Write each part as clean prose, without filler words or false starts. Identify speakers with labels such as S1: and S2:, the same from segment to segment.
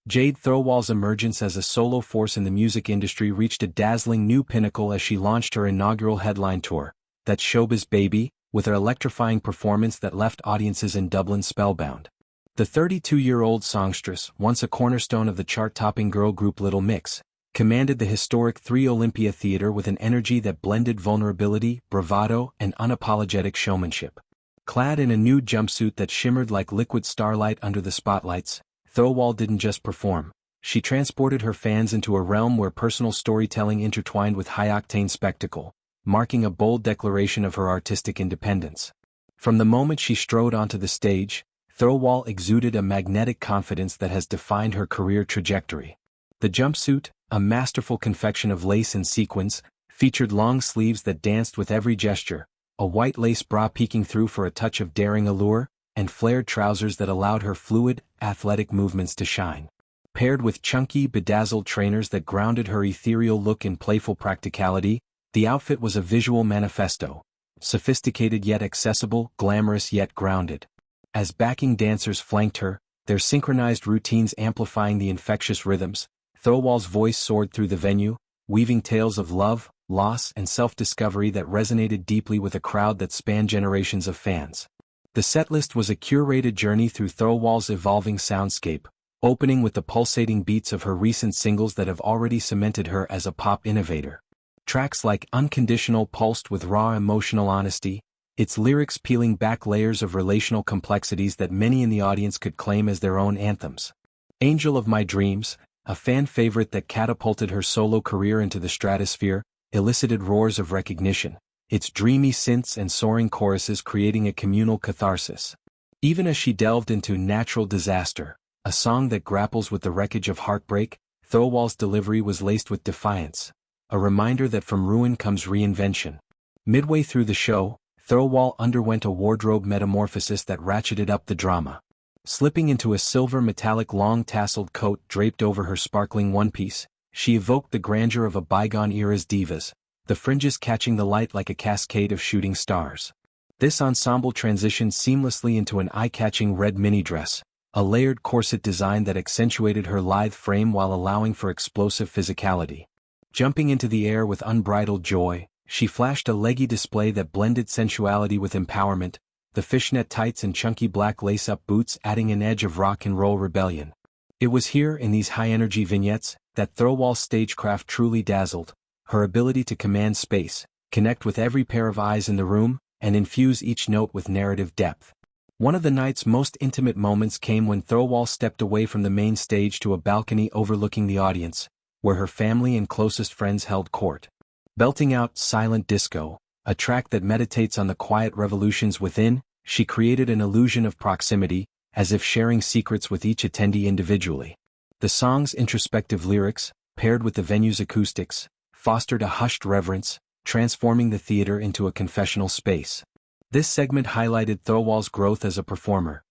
S1: Jade Thirlwall's emergence as a solo force in the music industry reached a dazzling new pinnacle as she launched her inaugural headline tour, That's Showbiz Baby, with her electrifying performance that left audiences in Dublin spellbound. The 32-year-old songstress, once a cornerstone of the chart-topping girl group Little Mix, commanded the historic 3 Olympia Theatre with an energy that blended vulnerability, bravado, and unapologetic showmanship. Clad in a nude jumpsuit that shimmered like liquid starlight under the spotlights, Thirlwall didn't just perform. She transported her fans into a realm where personal storytelling intertwined with high-octane spectacle, marking a bold declaration of her artistic independence. From the moment she strode onto the stage, Thirlwall exuded a magnetic confidence that has defined her career trajectory. The jumpsuit, a masterful confection of lace and sequins, featured long sleeves that danced with every gesture, a white lace bra peeking through for a touch of daring allure, and flared trousers that allowed her fluid, athletic movements to shine. Paired with chunky, bedazzled trainers that grounded her ethereal look in playful practicality, the outfit was a visual manifesto, sophisticated yet accessible, glamorous yet grounded. As backing dancers flanked her, their synchronized routines amplifying the infectious rhythms, Thirlwall's voice soared through the venue, weaving tales of love, loss, and self-discovery that resonated deeply with a crowd that spanned generations of fans. The setlist was a curated journey through Thirlwall's evolving soundscape, opening with the pulsating beats of her recent singles that have already cemented her as a pop innovator. Tracks like Unconditional pulsed with raw emotional honesty, its lyrics peeling back layers of relational complexities that many in the audience could claim as their own anthems. Angel of My Dreams, a fan favorite that catapulted her solo career into the stratosphere, elicited roars of recognition, its dreamy synths and soaring choruses creating a communal catharsis. Even as she delved into Natural Disaster, a song that grapples with the wreckage of heartbreak, Thirlwall's delivery was laced with defiance, a reminder that from ruin comes reinvention. Midway through the show, Thirlwall underwent a wardrobe metamorphosis that ratcheted up the drama. Slipping into a silver metallic long-tasseled coat draped over her sparkling one-piece, she evoked the grandeur of a bygone-era's divas, the fringes catching the light like a cascade of shooting stars. This ensemble transitioned seamlessly into an eye-catching red mini-dress, a layered corset design that accentuated her lithe frame while allowing for explosive physicality. Jumping into the air with unbridled joy, she flashed a leggy display that blended sensuality with empowerment, the fishnet tights and chunky black lace-up boots adding an edge of rock and roll rebellion. It was here, in these high-energy vignettes, that Thirlwall's stagecraft truly dazzled, her ability to command space, connect with every pair of eyes in the room, and infuse each note with narrative depth. One of the night's most intimate moments came when Thirlwall stepped away from the main stage to a balcony overlooking the audience, where her family and closest friends held court. Belting out Silent Disco, a track that meditates on the quiet revolutions within, she created an illusion of proximity, as if sharing secrets with each attendee individually. The song's introspective lyrics, paired with the venue's acoustics, fostered a hushed reverence, transforming the theater into a confessional space. This segment highlighted Thirlwall's growth as a performer.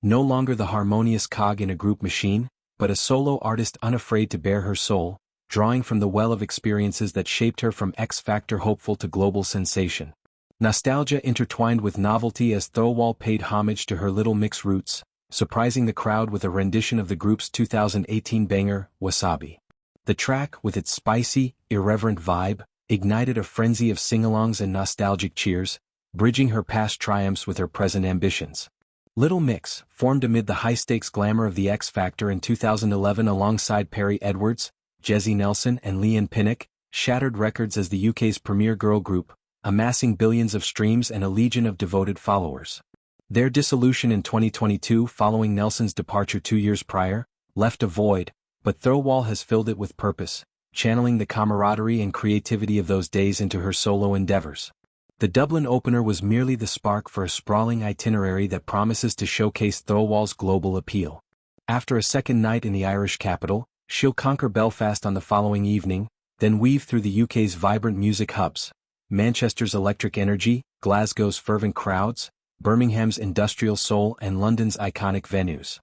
S1: No longer the harmonious cog in a group machine, but a solo artist unafraid to bare her soul, drawing from the well of experiences that shaped her from X Factor hopeful to global sensation. Nostalgia intertwined with novelty as Thirlwall paid homage to her Little Mix roots, surprising the crowd with a rendition of the group's 2018 banger, Wasabi. The track, with its spicy, irreverent vibe, ignited a frenzy of sing-alongs and nostalgic cheers, bridging her past triumphs with her present ambitions. Little Mix, formed amid the high-stakes glamour of the X Factor in 2011 alongside Perrie Edwards, Jessie Nelson and Leigh-Anne Pinnock, shattered records as the UK's premier girl group, amassing billions of streams and a legion of devoted followers. Their dissolution in 2022 following Nelson's departure 2 years prior, left a void, but Thirlwall has filled it with purpose, channeling the camaraderie and creativity of those days into her solo endeavors. The Dublin opener was merely the spark for a sprawling itinerary that promises to showcase Thirlwall's global appeal. After a second night in the Irish capital, she'll conquer Belfast on the following evening, then weave through the UK's vibrant music hubs, Manchester's electric energy, Glasgow's fervent crowds, Birmingham's industrial soul and London's iconic venues.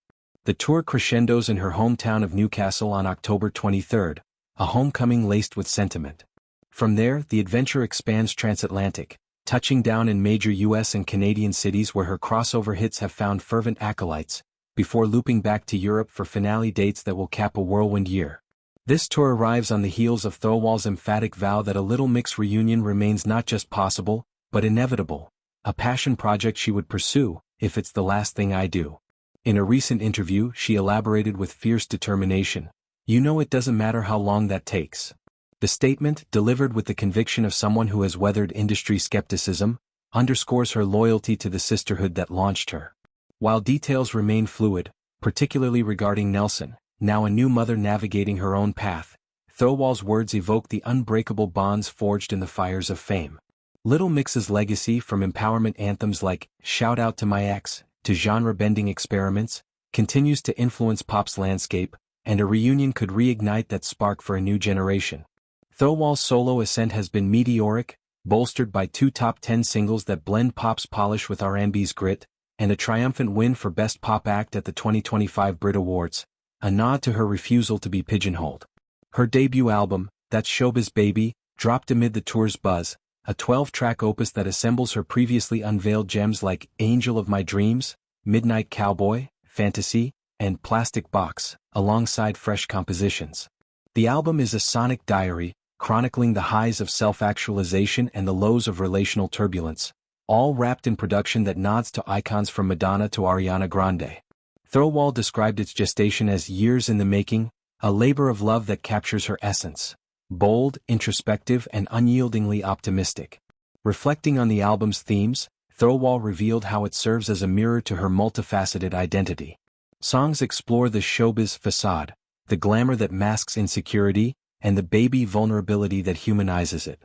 S1: The tour crescendos in her hometown of Newcastle on October 23, a homecoming laced with sentiment. From there, the adventure expands transatlantic, touching down in major US and Canadian cities where her crossover hits have found fervent acolytes, before looping back to Europe for finale dates that will cap a whirlwind year. This tour arrives on the heels of Thirlwall's emphatic vow that a Little Mix reunion remains not just possible, but inevitable, a passion project she would pursue, if it's the last thing I do. In a recent interview, she elaborated with fierce determination, "You know it doesn't matter how long that takes." The statement, delivered with the conviction of someone who has weathered industry skepticism, underscores her loyalty to the sisterhood that launched her. While details remain fluid, particularly regarding Nelson, now a new mother navigating her own path, Thirlwall's words evoke the unbreakable bonds forged in the fires of fame. Little Mix's legacy, from empowerment anthems like "Shout Out to My Ex" to genre-bending experiments, continues to influence pop's landscape, and a reunion could reignite that spark for a new generation. Thirlwall's solo ascent has been meteoric, bolstered by 2 top 10 singles that blend pop's polish with R&B's grit, and a triumphant win for Best Pop Act at the 2025 Brit Awards, a nod to her refusal to be pigeonholed. Her debut album, That's Showbiz Baby, dropped amid the tour's buzz, a 12-track opus that assembles her previously unveiled gems like Angel of My Dreams, Midnight Cowboy, Fantasy, and Plastic Box, alongside fresh compositions. The album is a sonic diary, chronicling the highs of self-actualization and the lows of relational turbulence, all wrapped in production that nods to icons from Madonna to Ariana Grande. Thirlwall described its gestation as years in the making, a labor of love that captures her essence, bold, introspective, and unyieldingly optimistic. Reflecting on the album's themes, Thirlwall revealed how it serves as a mirror to her multifaceted identity. Songs explore the showbiz facade, the glamour that masks insecurity, and the baby vulnerability that humanizes it.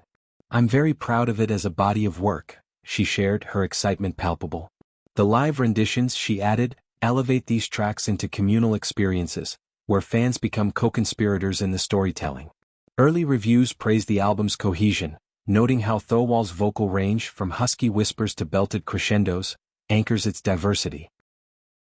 S1: "I'm very proud of it as a body of work," she shared, her excitement palpable. The live renditions, she added, elevate these tracks into communal experiences, where fans become co-conspirators in the storytelling. Early reviews praised the album's cohesion, noting how Thirlwall's vocal range, from husky whispers to belted crescendos, anchors its diversity.